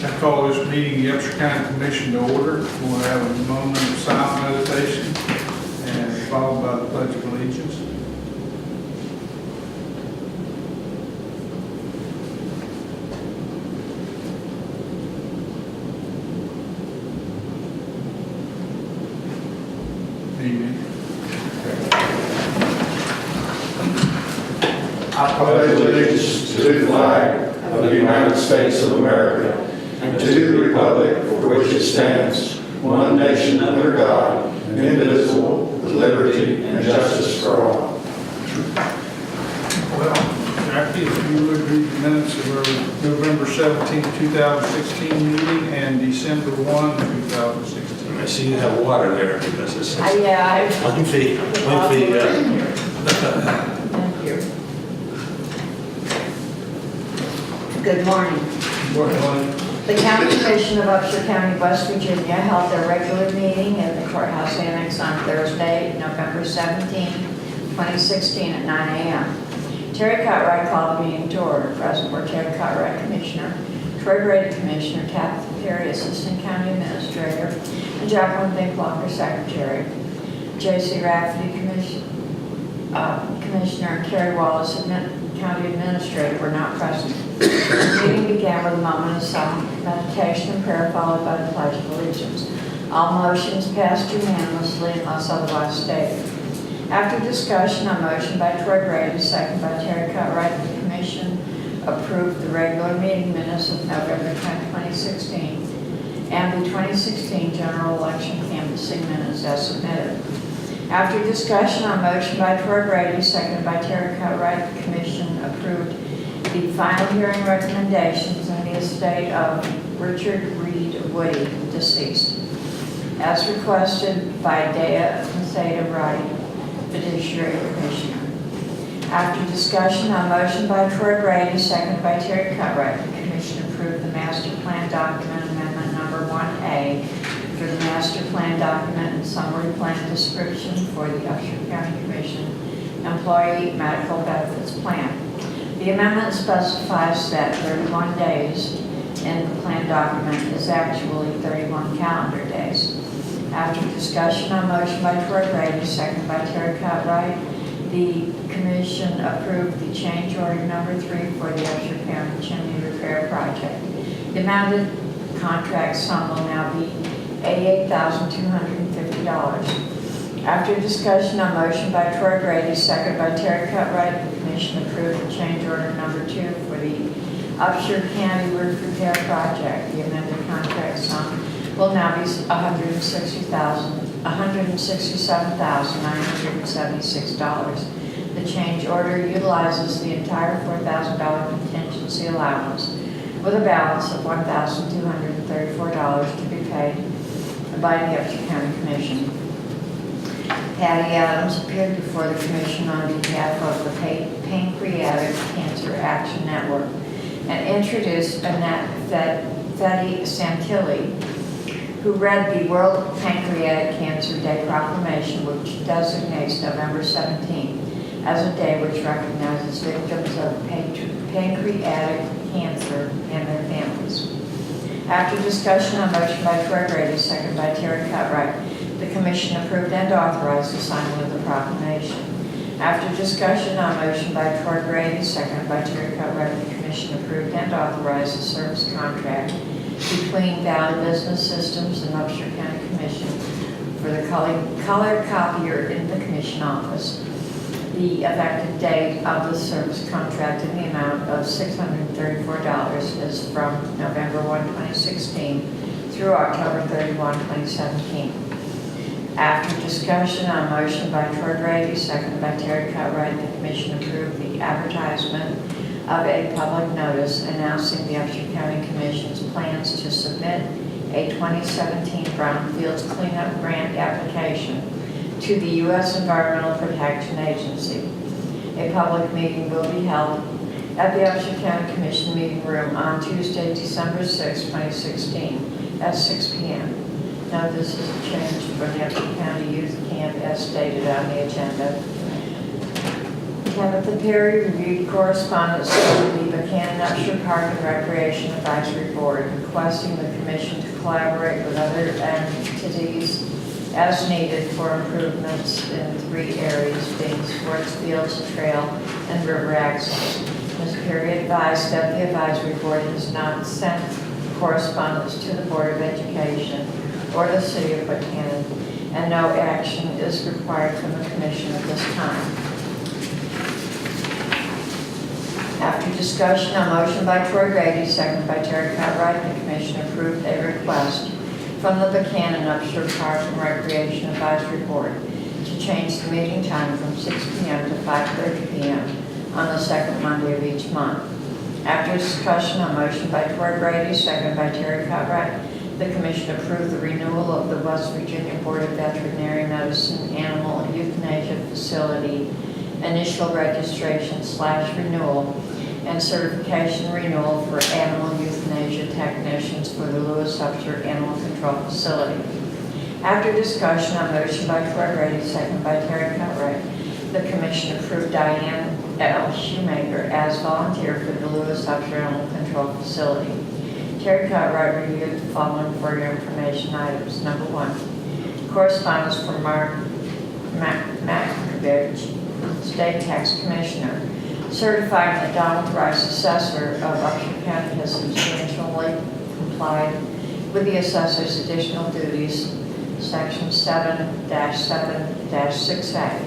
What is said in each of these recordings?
I call this meeting the Upshur County Commission to order. We'll have a moment of silent meditation and followed by the Pledge of Allegiance. Amen. I pledge allegiance to the flag of the United States of America and to the republic for which it stands, one nation under God, indivisible, with liberty and justice for all. Well, Jackie, if you would read the minutes of our November 17, 2016 meeting and December 1, 2016. I see you have water there because it's Yeah, lengthy. thank you. Good morning. The County Commission of Upshur County, West Virginia held their regular meeting in the courthouse annex on Thursday, November 17, 2016 at 9 a.m. Terry Cartwright called the meeting to order. Present were Terry Cartwright, Commissioner, Troy Grady, Commissioner, Tabitha Perry, Assistant County Administrator, and Jacqueline Binklocker, Secretary. J.C. Rafferty, Commissioner, and Carrie Wallace, County Administrator, were not present. The meeting began with a moment of silent meditation and prayer, followed by the Pledge of Allegiance. All motions passed unanimously unless otherwise stated. After discussion, a motion by Troy Grady, second by Terry Cartwright, the Commission approved the regular meeting minutes of November 10, 2016 and the 2016 general election canvassing minutes as submitted. After discussion, a motion by Troy Grady, seconded by Terry Cartwright, the Commission approved the final hearing recommendations in the estate of Richard Reed Woody, deceased, as requested by Dea Masada Wright, Fiduciary Commissioner. After discussion, a motion by Troy Grady, seconded by Terry Cartwright, the Commission approved the Master Plan Document Amendment Number 1A for the Master Plan Document and Summary Plan Description for the Upshur County Commission Employee Medical Benefits Plan. The amendment specifies that 31 days in the plan document is actually 31 calendar days. After discussion, a motion by Troy Grady, seconded by Terry Cartwright, the Commission approved the change order number 3 for the Upshur County Chimney Repair Project. The amended contract sum will now be $88,250. After discussion, a motion by Troy Grady, seconded by Terry Cartwright, the Commission approved the change order number 2 for the Upshur County Roof Repair Project. The amended contract sum will now be $167,976. The change order utilizes the entire $4,000 contingency allowance with a balance of $1,234 to be paid by the Upshur County Commission. Patty Adams appeared before the Commission on behalf of the Pancreatic Cancer Action Network and introduced Annette Fetty Santilli, who read the World Pancreatic Cancer Day proclamation, which designates November 17 as a day which recognizes victims of pancreatic cancer and their families. After discussion, a motion by Troy Grady, seconded by Terry Cartwright, the Commission approved and authorized the signing of the proclamation. After discussion, a motion by Troy Grady, seconded by Terry Cartwright, the Commission approved and authorized the service contract between Valley Business Systems and Upshur County Commission for the color copier in the Commission office. The effective date of the service contract in the amount of $634 is from November 1, 2016 through October 31, 2017. After discussion, on motion by Troy Grady, seconded by Terry Cartwright, the Commission approved the advertisement of a public notice announcing the Upshur County Commission's plans to submit a 2017 Brownfields Cleanup Grant application to the U.S. Environmental Protection Agency. A public meeting will be held at the Upshur County Commission meeting room on Tuesday, December 6, 2016 at 6 p.m. Now, this is a change for the Upshur County Youth Camp as stated on the agenda. Tabitha Perry reviewed correspondence to the Buchanan Upshur Park and Recreation Advisory Board, requesting the commission to collaborate with other entities as needed for improvements in 3 areas, being sports fields, trail, and river access. Ms. Perry advised that the advisory board has not sent correspondence to the Board of Education or the City of Buchanan, and no action is required from the commission at this time. After discussion, a motion by Troy Grady, second by Terry Cartwright, the commission approved a request from the Buchanan Upshur Park and Recreation Advisory Board to change the meeting time from 6 p.m. to 5:30 p.m. on the second Monday of each month. After discussion, a motion by Troy Grady, second by Terry Cartwright, the commission approved the renewal of the West Virginia Board of Veterinary Medicine Animal Euthanasia Facility initial registration/renewal and certification renewal for animal euthanasia technicians for the Lewis Upshur Animal Control Facility. After discussion, a motion by Troy Grady, second by Terry Cartwright, the commission approved Diane L. Shoemaker as volunteer for the Lewis Upshur Animal Control Facility. Terry Cartwright reviewed the following for your information items. Number 1, correspondence from Mark Makovich, State Tax Commissioner, certifying that Donald Rice, assessor of Upshur County, has substantially complied with the assessor's additional duties, Section 7-7-6A,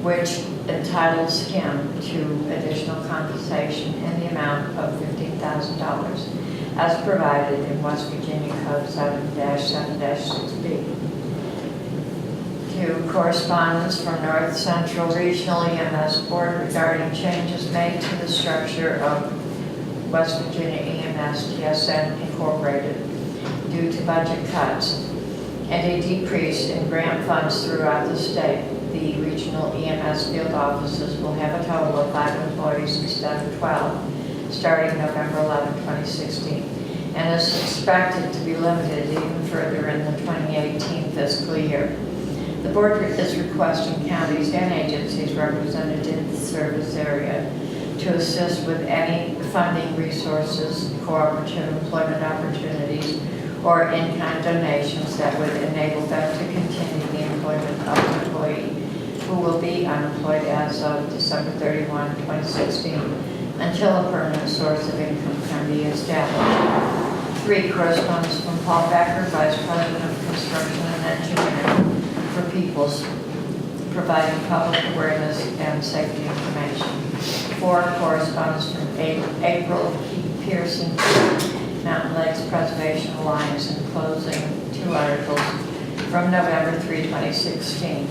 which entitles him to additional compensation in the amount of $15,000 as provided in West Virginia Code 7-7-6B. 2, correspondence from North Central Regional EMS Board regarding changes made to the structure of West Virginia EMS TSN Incorporated due to budget cuts and a decrease in grant funds throughout the state. The regional EMS field offices will have a total of 5 employees instead of 12, starting November 11, 2016, and is expected to be limited even further in the 2018 fiscal year. The board is requesting counties and agencies represented in the service area to assist with any funding resources, cooperative employment opportunities, or in-kind donations that would enable them to continue the employment of an employee who will be unemployed as of December 31, 2016, until a permanent source of income can be established. 3, correspondence from Paul Becker, Vice President of Construction and Engineering for Peoples, providing public awareness and safety information. 4, correspondence from April Pearson, Mountain Lakes Preservation Alliance, enclosing 2 articles from November 3, 2016.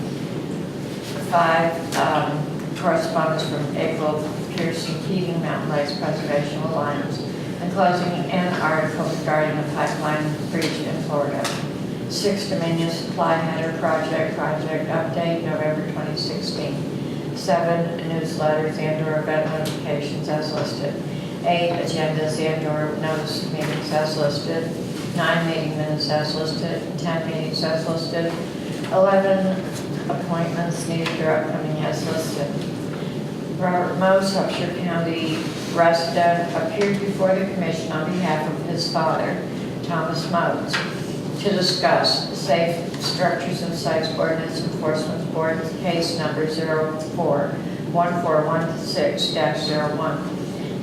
5, correspondence from April Pearson Keating, Mountain Lakes Preservation Alliance, enclosing an article regarding a pipeline breach in Florida. 6, Dominion Supply Header Project update, November 2016. 7, newsletters and/or event notifications as listed. 8, agendas and/or notice of meetings as listed. 9, meeting minutes as listed. 10, meetings as listed. 11, appointments needed or upcoming as listed. Robert Mose, Upshur County resident, appeared before the commission on behalf of his father, Thomas Mose, to discuss Safe Structures and Sites Ordinance Enforcement Board case number 041416-01.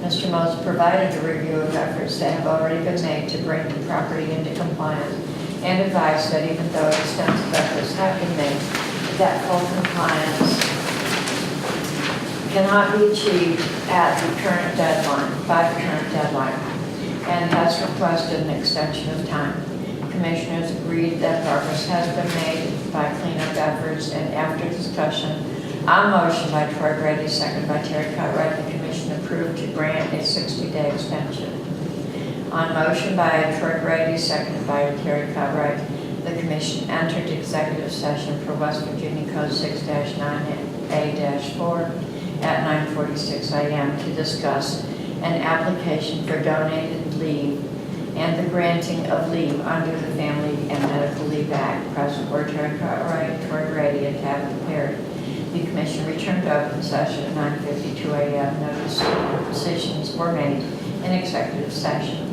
Mr. Mose provided a review of efforts that have already been made to bring the property into compliance and advised that even though extensive efforts have been made, that full compliance cannot be achieved by the current deadline, and has requested an extension of time. Commissioners agreed that progress has been made by cleanup efforts, and after discussion, on motion by Troy Grady, second by Terry Cartwright, the commission approved to grant a 60-day extension. On motion by Troy Grady, seconded by Terry Cartwright, the commission entered executive session for West Virginia Code 6-9A-4 at 9:46 a.m. to discuss an application for donated leave and the granting of leave under the Family and Medical Leave Act. President Board Terry Cartwright, Troy Grady, and Tabitha Perry. The commission returned to open session at 9:52 a.m. Notice decisions were made in executive session.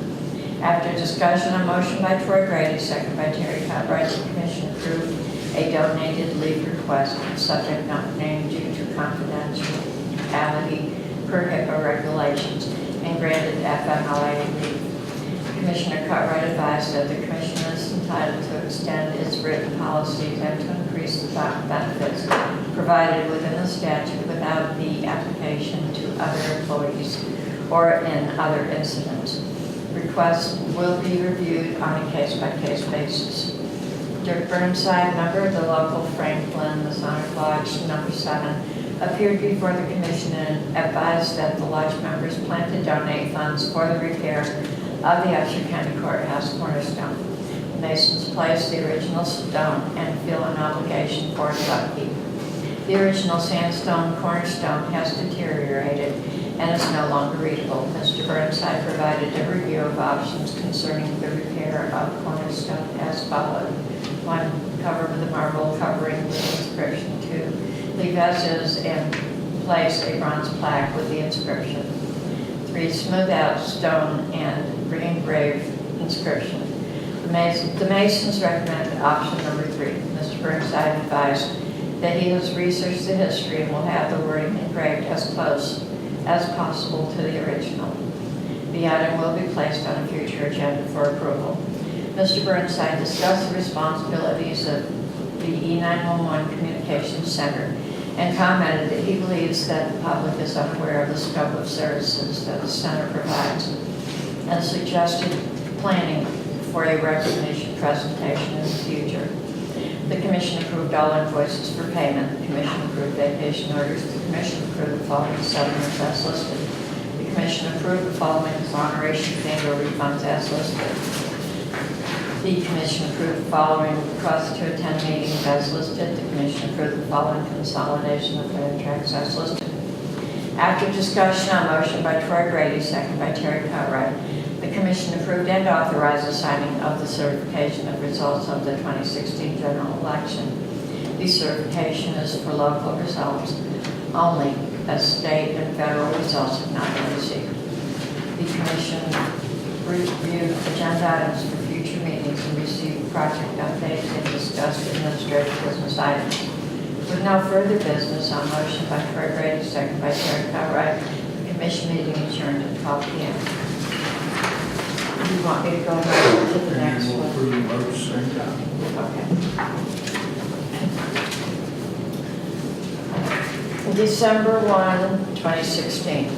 After discussion, a motion by Troy Grady, second by Terry Cartwright, the commission approved a donated leave request, subject not named due to confidentiality per HIPAA regulations, and granted FMLA leave. Commissioner Cartwright advised that the commission is entitled to extend its written policies and to increase the benefits provided within the statute without the application to other employees or in other incidents. Requests will be reviewed on a case-by-case basis. Dirk Burnside, member of the local Franklin Masonic Lodge number 7, appeared before the commission and advised that the lodge members plan to donate funds for the repair of the Upshur County Courthouse cornerstone. The masons placed the original stone and feel an obligation for its upkeep. The original sandstone cornerstone has deteriorated and is no longer readable. Mr. Burnside provided a review of options concerning the repair of cornerstone as followed. 1, cover with a marble covering with inscription. 2, leave as is and place a bronze plaque with the inscription. 3, smooth out stone and re-engrave inscription. The masons recommend option number 3. Mr. Burnside advised that he has researched the history and will have the wording engraved as close as possible to the original. The item will be placed on a future agenda for approval. Mr. Burnside discussed the responsibilities of the E911 Communications Center and commented that he believes that the public is unaware of the scope of services that the center provides and suggested planning for a recognition presentation in the future. The commission approved all invoices for payment. The commission approved vacation orders. The commission approved the following settlements as listed. The commission approved the following exonerations and/or refunds as listed. The commission approved the following requests to attend meetings as listed. The commission approved the following consolidation of contracts as listed. After discussion on motion by Troy Grady, second by Terry Cartwright, the commission approved and authorized the signing of the certification of results of the 2016 general election. The certification is for local results only, as state and federal results have not been received. The commission reviewed agenda items for future meetings and received project updates and discussed administrative business items. With no further business, on motion by Troy Grady, second by Terry Cartwright, the commission meeting adjourned at 12 p.m. You want me to go right to the next And we'll one? approve the votes same time. Okay. December 1, 2016.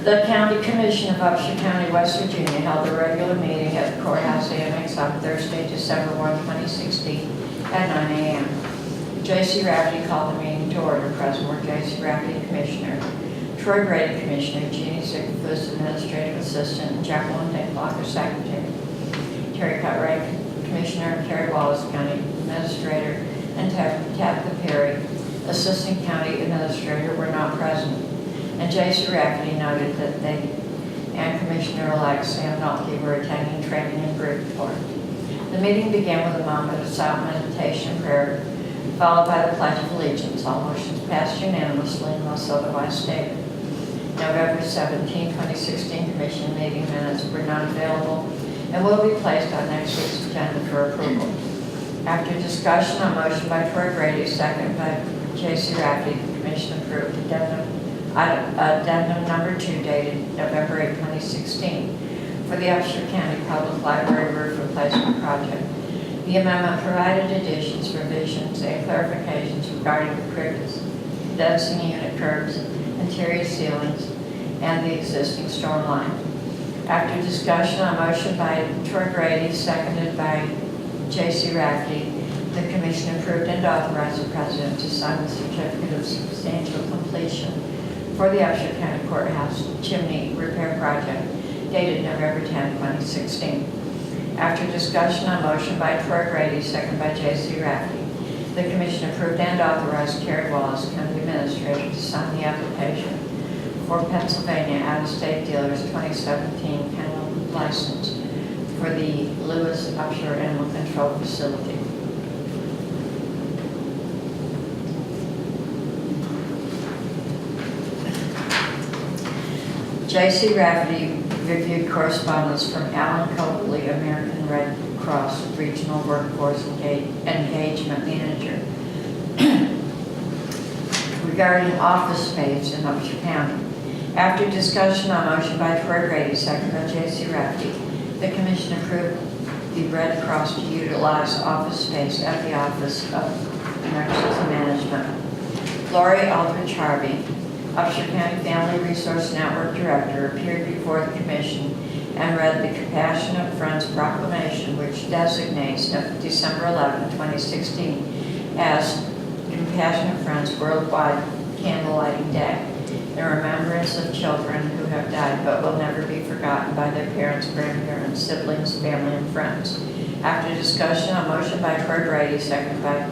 The County Commission of Upshur County, West Virginia held a regular meeting at the Courthouse Annex on Thursday, December 1, 2016 at 9 a.m. J.C. Rafferty called the meeting to order. Present were J.C. Rafferty, Commissioner, Troy Grady, Commissioner, Jeannie Sickfuss, Administrative Assistant, Jacqueline Daylocker, Secretary, Terry Cartwright, Commissioner, Carrie Wallace, County Administrator, and Tabitha Perry, Assistant County Administrator, were not present. And J.C. Rafferty noted that they and Commissioner-elect Sam Nolte were attending training in Bridgeport. The meeting began with a moment of silent meditation and prayer, followed by the Pledge of Allegiance. All motions passed unanimously unless otherwise stated. November 17, 2016 Commission meeting minutes were not available and will be placed on next week's agenda for approval. After discussion on motion by Troy Grady, second by J.C. Rafferty, the Commission approved addendum number 2 dated November 8, 2016 for the Upshur County Public Library roof replacement project. The amendment provided additions, revisions, and clarifications regarding the crickets, densing unit curbs, interior ceilings, and the existing storm line. After discussion on motion by Troy Grady, seconded by J.C. Rafferty, the commission approved and authorized the president to sign the certificate of substantial completion for the Upshur County Courthouse chimney repair project dated November 10, 2016. After discussion on motion by Troy Grady, second by J.C. Rafferty, the commission approved and authorized Carrie Wallace, County Administrator, to sign the application for Pennsylvania out-of-state dealers 2017 kennel license for the Lewis Upshur Animal Control Facility. J.C. Rafferty reviewed correspondence from Alan Copley, American Red Cross Regional Workforce Engagement Manager, regarding office space in Upshur County. After discussion on motion by Troy Grady, second by J.C. Rafferty, the commission approved the Red Cross to utilize office space at the Office of Emergency Management. Lori Aldrich Harvey, Upshur County Family Resource Network Director, appeared before the commission and read the Compassionate Friends Proclamation, which designates December 11, 2016 as Compassionate Friends Worldwide Candlelighting Day, in remembrance of children who have died but will never be forgotten by their parents, grandparents, siblings, family, and friends. After discussion on motion by Troy Brady, seconded by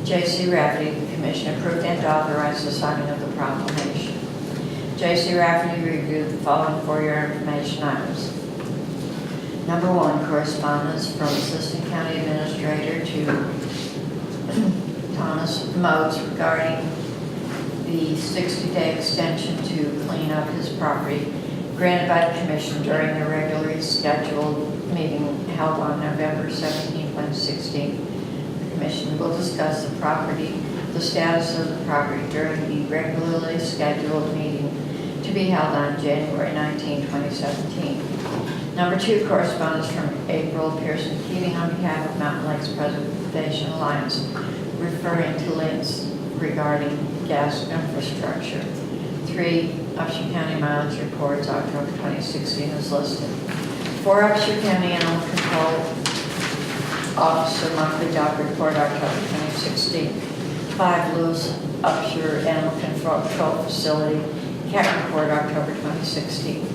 J.C. Rafferty, the commission approved and authorized the signing of the proclamation. J.C. Rafferty reviewed the following for your information items. Number 1, correspondence from Assistant County Administrator to Thomas Motes regarding the 60-day extension to clean up his property granted by the commission during the regularly scheduled meeting held on November 17, 2016. The commission will discuss the status of the property during the regularly scheduled meeting to be held on January 19, 2017. Number 2, correspondence from April Pearson Keating on behalf of Mountain Lakes Preservation Alliance, referring to links regarding gas infrastructure. 3, Upshur County mileage reports, October 2016 is listed. 4, Upshur County Animal Control Officer monthly dog report, October 2016. 5, Lewis Upshur Animal Control Facility cat report, October 2016.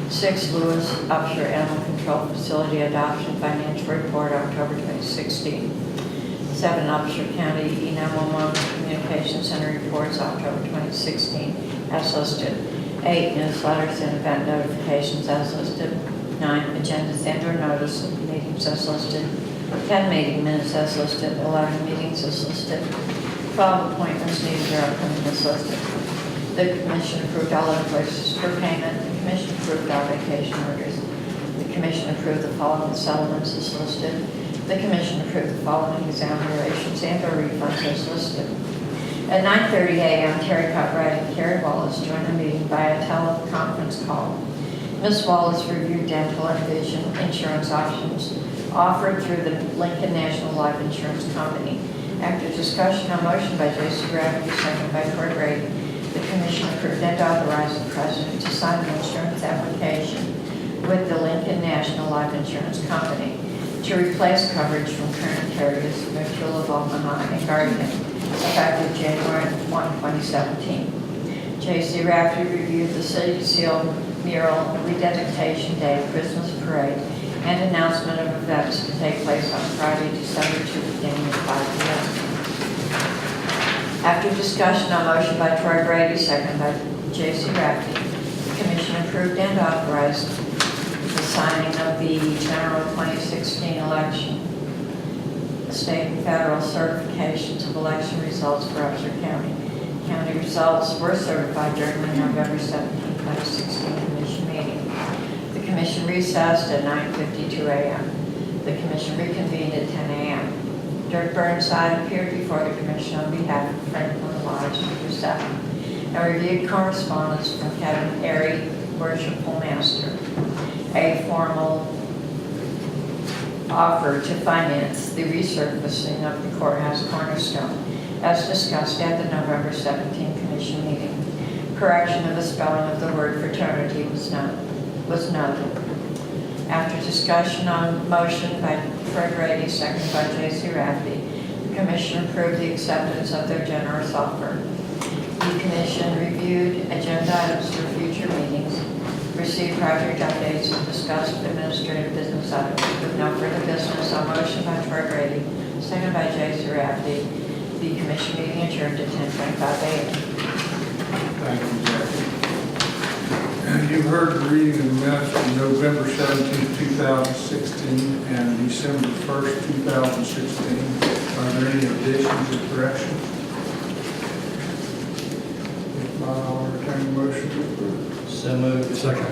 6, Lewis Upshur Animal Control Facility Adoption Financial Report, October 2016. 7, Upshur County E911 Communication Center Reports, October 2016, as listed. 8, newsletters and event notifications as listed. 9, agendas and/or notice of meetings as listed. 10, meeting minutes as listed. 11, meetings as listed. 12, appointments needed or upcoming as listed. The commission approved all invoices for payment. The commission approved all vacation orders. The commission approved the following settlements as listed. The commission approved the following exonerations and/or refunds as listed. At 9:30 a.m., Terry Cutright and Carrie Wallace joined the meeting via teleconference call. Ms. Wallace reviewed dental and vision insurance options offered through the Lincoln National Life Insurance Company. After discussion on motion by J.C. Rafferty, seconded by Troy Grady, the commission approved and authorized the president to sign the insurance application with the Lincoln National Life Insurance Company to replace coverage from current carriers Mutual of Omaha and Guardian, effective January 1, 2017. J.C. Rafferty reviewed the City Seal Mural Rededication Day Christmas Parade and announcement of events to take place on Friday, December 2, beginning at 5 p.m. After discussion on motion by Troy Brady, seconded by J.C. Rafferty, the commission approved and authorized the signing of the general 2016 election, state and federal certifications of election results for Upshur County. County results were certified during the November 17, 2016 commission meeting. The commission recessed at 9:52 a.m. The commission reconvened at 10 a.m. Dirk Burnside appeared before the commission on behalf of Franklin Lodge and 7 and reviewed correspondence from Kevin Airy, Worshipful Master, a formal offer to finance the resurfacing of the courthouse cornerstone, as discussed at the November 17 commission meeting. Correction of the spelling of the word fraternity was noted. After discussion on motion by Fred Grady, seconded by J.C. Rafferty, the commission approved the acceptance of their generous offer. The commission reviewed agenda items for future meetings, received project updates, and discussed administrative business items. With no further business, on motion by Troy Grady, seconded by J.C. Rafferty, the commission meeting adjourned at 10:25 a.m. Thank you, Jackie. You've heard the reading of the minutes from November 17, 2016 and December 1st, 2016. Are there any additions or corrections? If not, I'll entertain a motion to approve. So moved. Second.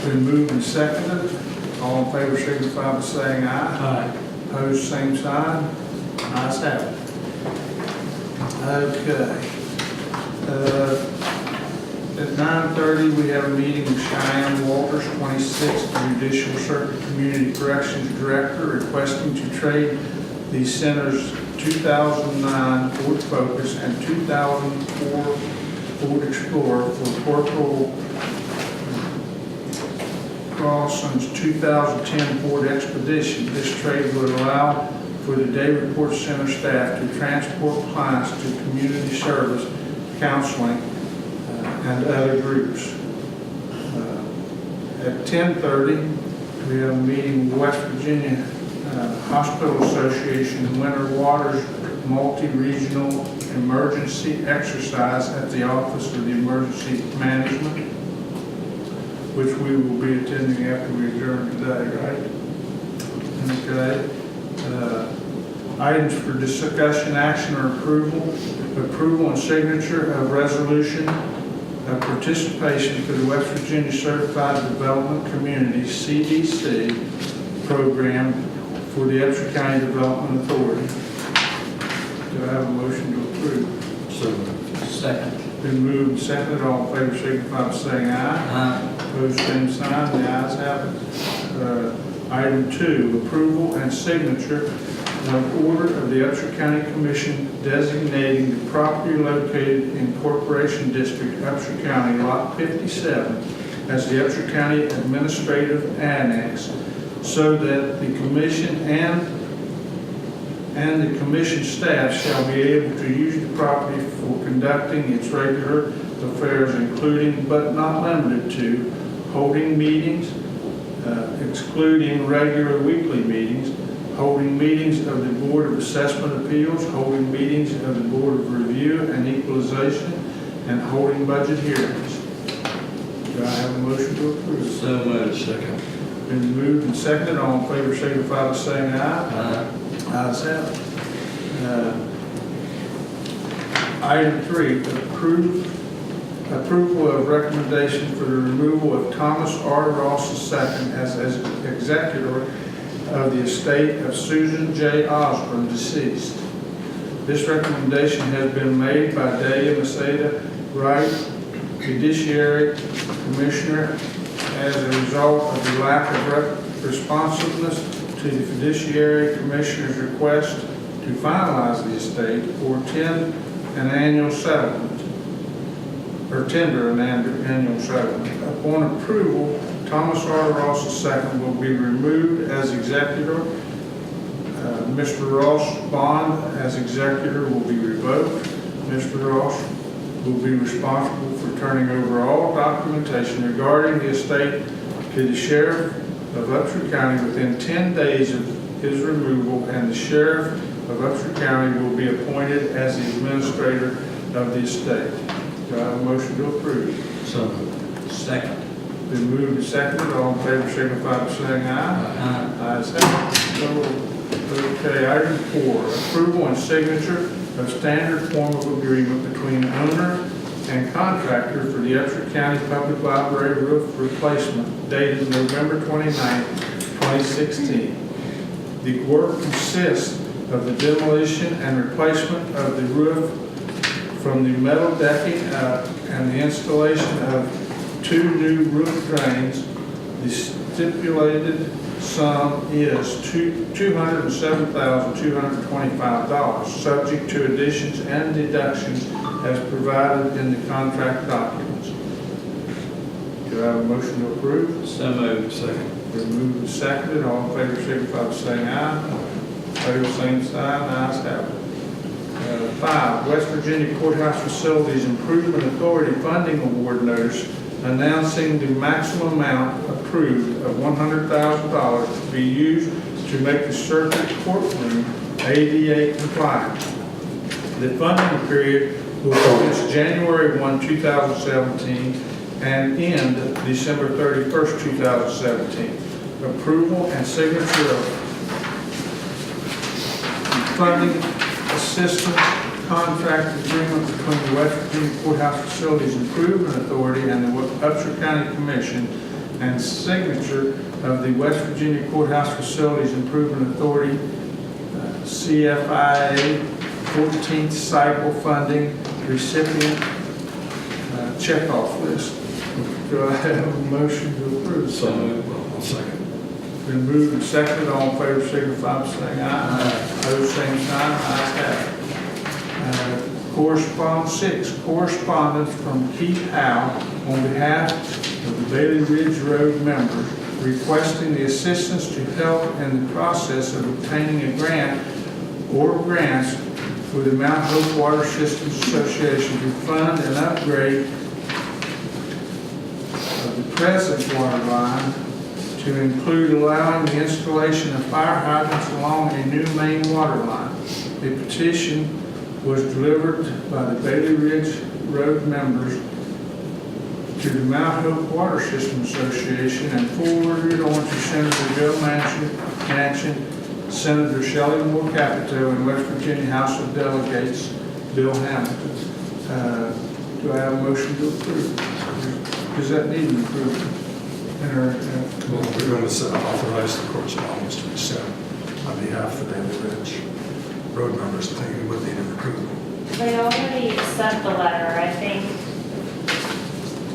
Been moved and seconded. All in favor signify by saying aye. Aye. Opposed, same sign. Ayes have it. Okay. At 9:30, we have a meeting with Cheyenne Walters, 26th Judicial Circuit Community Corrections Director, requesting to trade the center's 2009 Ford Focus and 2004 Ford Explorer for Corporal Carlson's 2010 Ford Expedition. This trade would allow for the Day Report Center staff to transport clients to community service, counseling, and other groups. At 10:30, we have a meeting with West Virginia Hospital Association Winter Waters Multi-Regional Emergency Exercise at the Office of the Emergency Management, which we will be attending after we adjourn today, right? Okay. Items for discussion, action, or approval. Approval and signature of resolution of participation for the West Virginia Certified Development Community, CDC, program for the Upshur County Development Authority. Do I have a motion to approve? So moved. Second. Been moved and seconded. All in favor signify by saying aye. Aye. Opposed, same sign. The ayes have it. Item 2, approval and signature of order of the Upshur County Commission designating the property located in Corporation District, Upshur County, Lot 57, as the Upshur County Administrative Annex, so that the Commission and the Commission staff shall be able to use the property for conducting its regular affairs, including but not limited to holding meetings, excluding regular weekly meetings, holding meetings of the Board of Assessment Appeals, holding meetings of the Board of Review and Equalization, and holding budget hearings. Do I have a motion to approve? So moved. Second. Been moved and seconded. All in favor signify by saying aye. Aye. Ayes have it. Item 3, approval of recommendation for the removal of Thomas R. Ross II as executor of the estate of Susan J. Osborne, deceased. This recommendation has been made by Delia Maceda Wright, Judiciary Commissioner, as a result of the lack of responsiveness to the Fiduciary Commissioner's request to finalize the estate or tender an annual settlement. Upon approval, Thomas R. Ross II will be removed as executor. Mr. Ross' bond as executor will be revoked. Mr. Ross will be responsible for turning over all documentation regarding the estate to the Sheriff of Upshur County within 10 days of his removal, and the Sheriff of Upshur County will be appointed as the administrator of the estate. Do I have a motion to approve? So moved. Second. Been moved and seconded. All in favor signify by saying aye. Aye. Ayes have it. So, okay, item 4, approval and signature of standard form of agreement between owner and contractor for the Upshur County Public Library roof replacement dated November 29, 2016. The work consists of the demolition and replacement of the roof from the metal decking up and the installation of 2 new roof drains. The stipulated sum is $207,225, subject to additions and deductions as provided in the contract documents. Do I have a motion to approve? So moved. Second. Been moved and seconded. All in favor signify by saying aye. Opposed, same sign. Ayes have it. 5, West Virginia Courthouse Facilities Improvement Authority Funding Award Notice announcing the maximum amount approved of $100,000 to be used to make the circuit courtroom ADA compliant. The funding period will commence January 1, 2017 and end December 31st, 2017. Approval and signature of funding assistance contract agreement between the West Virginia Courthouse Facilities Improvement Authority and the Upshur County Commission, and signature of the West Virginia Courthouse Facilities Improvement Authority, CFIA 14th cycle funding recipient checkoff list. Do I have a motion to approve? So moved. I'll second. Been moved and seconded. All in favor signify by saying aye. Opposed, same sign. Ayes have it. Correspondence from Keith Howe on behalf of the Bailey Ridge Road members requesting the assistance to help in the process of obtaining a grant or grants for the Mount Hope Water Systems Association to fund an upgrade of the present water line to include allowing the installation of fire hydrants along a new main water line. The petition was delivered by the Bailey Ridge Road members to the Mount Hope Water System Association and forwarded on to Senator Joe Manchin, Senator Shelley Moore Capito, and West Virginia House of Delegates Bill Hamilton. Do I have a motion to approve? Does that need an approval? Well, we're going to authorize the correspondence to be sent on behalf of the Bailey Ridge Road members. I think it would need an approval. They already sent the letter. I think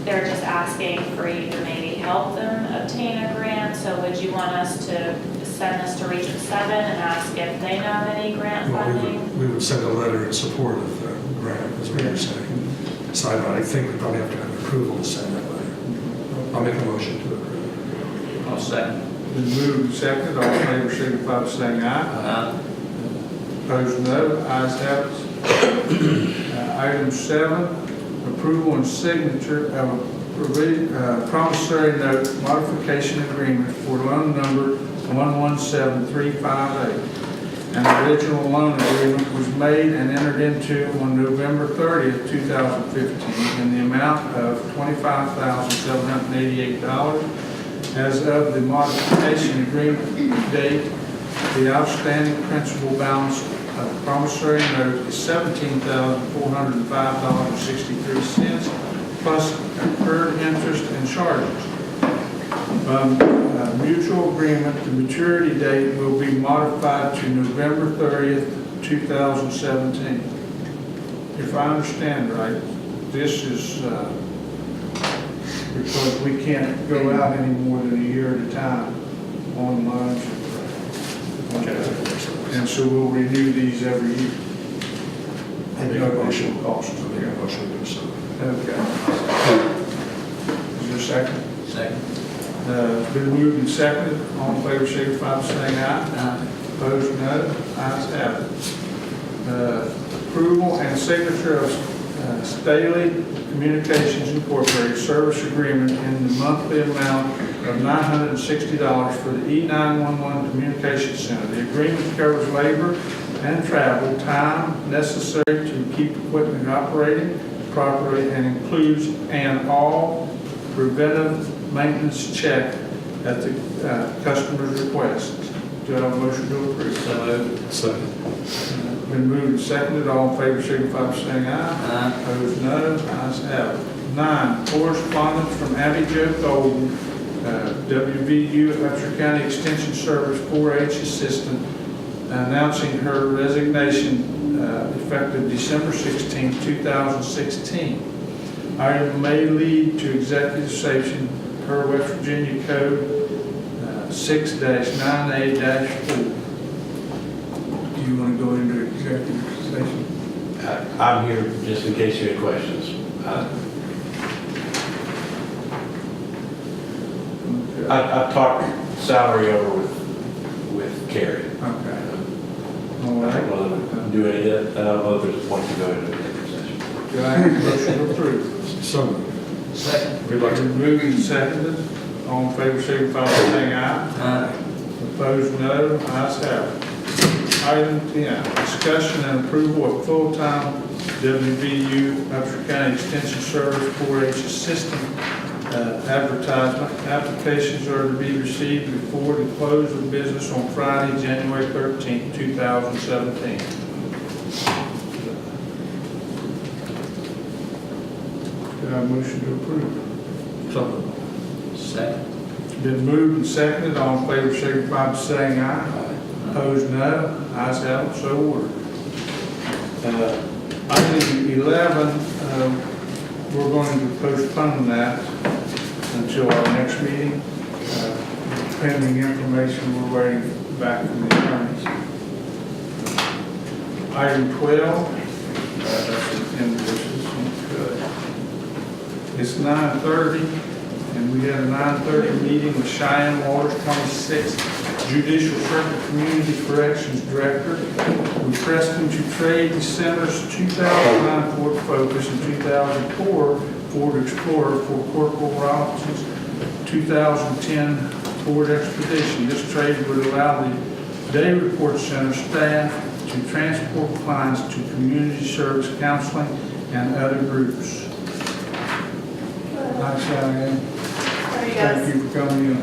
they're just asking for you to maybe help them obtain a grant. So would you want us to send this to Region 7 and ask if they know of any grant Well, funding? we would send a letter in support of the grant, is what you're saying. So I think we probably have to have approval to send that letter. I'll make a motion to approve. I'll second. Been moved and seconded. All in favor signify by saying aye. Opposed, no. Ayes have it. Item 7, approval and signature of a promissory note modification agreement for loan number 117358. An original loan agreement was made and entered into on November 30th, 2015 in the amount of $25,788. As of the modification agreement date, the outstanding principal balance of the promissory note is $17,405.63 plus accrued interest and charges. Mutual agreement, the maturity date will be modified to November 30th, 2017. If I understand right, this is because we can't go out any more than a year at a time on loans. And so we'll renew these every year. I make a motion. Cost. I make a motion to do so. Okay. Is there a second? Second. It's been moved and seconded. All in favor, signify by saying aye. Opposed, no. Ayes have it. Approval and signature of Staley Communications Incorporated service agreement in the monthly amount of $960 for the E911 Communications Center. The agreement covers labor and travel time necessary to keep equipment operating properly and includes an all preventive maintenance check at the customer's request. Do I have a motion to approve? So moved. Second. Been moved and seconded. All in favor signify by saying aye. Opposed, no. Ayes have it. 9, correspondence from Abby Jo Golden, WVU Upshur County Extension Service 4H Assistant, announcing her resignation effective December 16, 2016. Item may lead to executive session per West Virginia Code 6-9A-4. Do you want to go into executive session? I'm here just in case you have questions. I've talked salary over with Carrie. Okay. All I don't right. know that we do any of that. I don't know if there's a point to go into executive session. Do I have a motion to approve? So moved. Second. We'd like to. Moved and seconded. All in favor, signify by saying aye. Opposed, no. Ayes have it. Item 10, discussion and approval of full-time WVU Upshur County Extension Service 4H Assistant advertisement. Applications are to be received before the close of business on Friday, January 13th, 2017. Do I have a motion to approve? So moved. Second. It's been moved and seconded. All in favor, signify by saying aye. Opposed, no. Ayes have it, so ordered. Item 11, we're going to postpone that until our next meeting. Pending information, we're waiting back from the attorneys. Item 12, that's the invoices. It's 9:30, and we had a 9:30 meeting with Cheyenne Waters 26th Judicial Circuit Community Corrections Director. We pressed him to trade the Center's 2009 Ford Focus and 2004 Ford Explorer for Corporal Robinson's 2010 Ford Expedition. This trade would allow the Day Report Center staff to transport clients to community service counseling and other groups. Hi, Cheyenne. How are you Thank guys? you for coming in.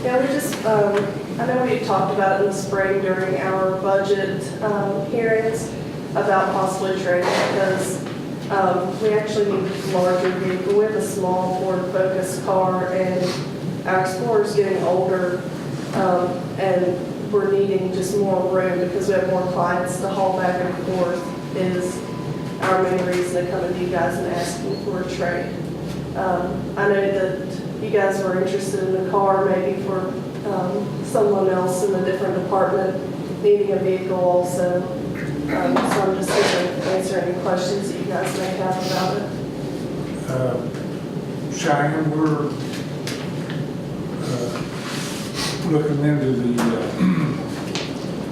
Yeah, we just, I know we had talked about it in the spring during our budget hearings about possibly trading because we actually need a larger vehicle. We have a small Ford Focus car and our Explorer's getting older and we're needing just more room because we have more clients to haul back and forth is our main reason to come to you guys and asking for a trade. I know that you guys were interested in the car, maybe for someone else in a different department needing a vehicle also. So I'm just here to answer any questions that you guys may have about it. Cheyenne, we're looking into the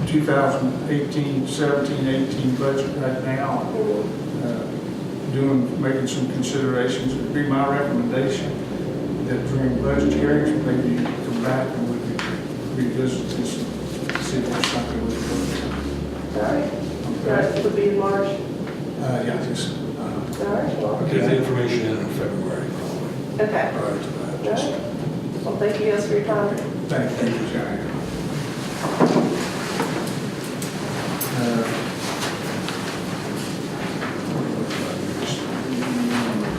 2018, 17, 18 budget right now. Making some considerations. It would be my recommendation that during budget hearings, maybe you come back and we could revisit this and see if there's something we can do. All right. Okay. That would be in March. Yeah, just, All right. Well, I'll get the information in February, probably, okay. prior to that. All Just- right. Well, thank you guys for your time. thank you, Cheyenne.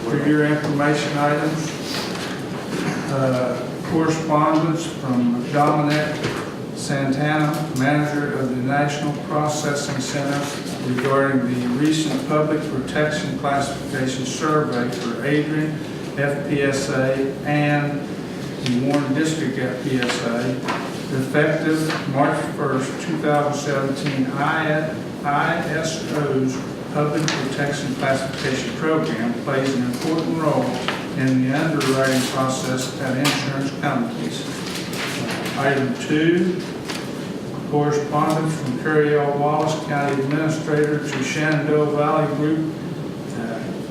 For your information items, correspondence from Dominic Santana, manager of the National Processing Center, regarding the recent public protection classification survey for Adrian FPSA and the Warren District FPSA, effective March 1st, 2017, ISO's Public Protection Classification Program plays an important role in the underwriting process at insurance companies. Item 2, correspondence from Curry L. Wallace, County Administrator, to Shenandoah Valley Group,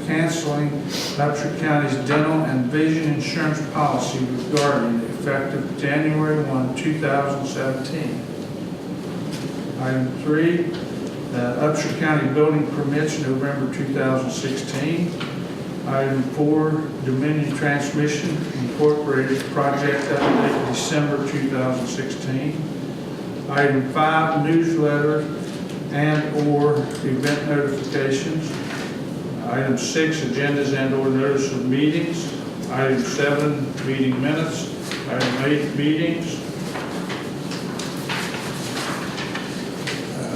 canceling Upshur County's dental and vision insurance policy with Guardian effective January 1, 2017. Item 3, Upshur County building permits November 2016. Item 4, Dominion Transmission Incorporated project update December 2016. Item 5, newsletter and/or event notifications. Item 6, agendas and/or notice of meetings. Item 7, meeting minutes. Item 8, meetings.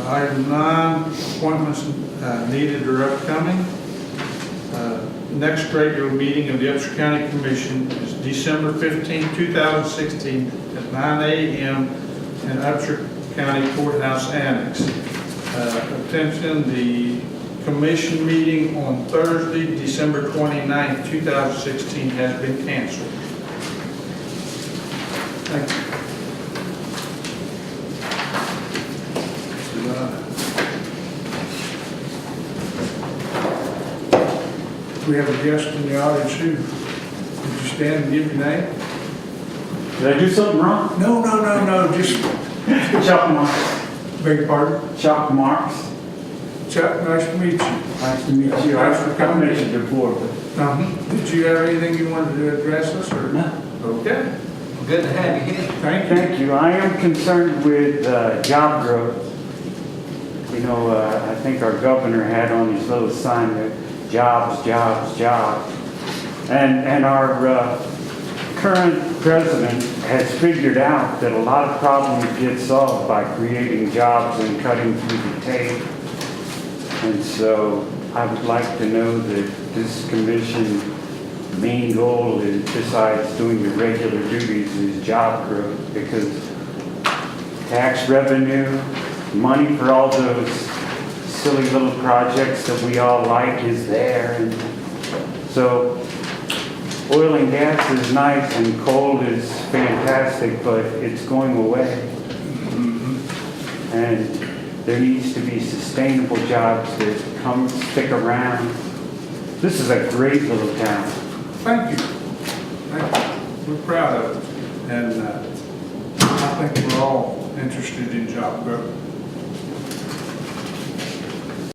Item 9, appointments needed or upcoming. Next regular meeting of the Upshur County Commission is December 15, 2016 at 9 a.m. in Upshur County Courthouse Annex. Attention, the commission meeting on Thursday, December 29, 2016 has been canceled. Thank you. We have a guest in the audience too. Would you stand and give your name? Did I do something wrong? No, just Chuck Marks. beg your pardon. Chuck Marks. Chuck, nice to meet you. Nice to meet you. Thanks for coming. I've mentioned before, but Did you have anything you wanted to address us or? no. Okay, Good to have you here. thank you. Thank you. I am concerned with job growth You know, I think our governor had on his little sign there, jobs, jobs, jobs. And our current president has figured out that a lot of problems get solved by creating jobs and cutting through the tape. And so I would like to know that this commission's main goal is, besides doing the regular duties, is job growth, because tax revenue, money for all those silly little projects that we all like is there. And so oil and gas is nice and coal is fantastic, but it's going away. And there needs to be sustainable jobs that come stick around. This is a great little town. Thank you. Thank you. We're proud of it. And I think we're all interested in job growth.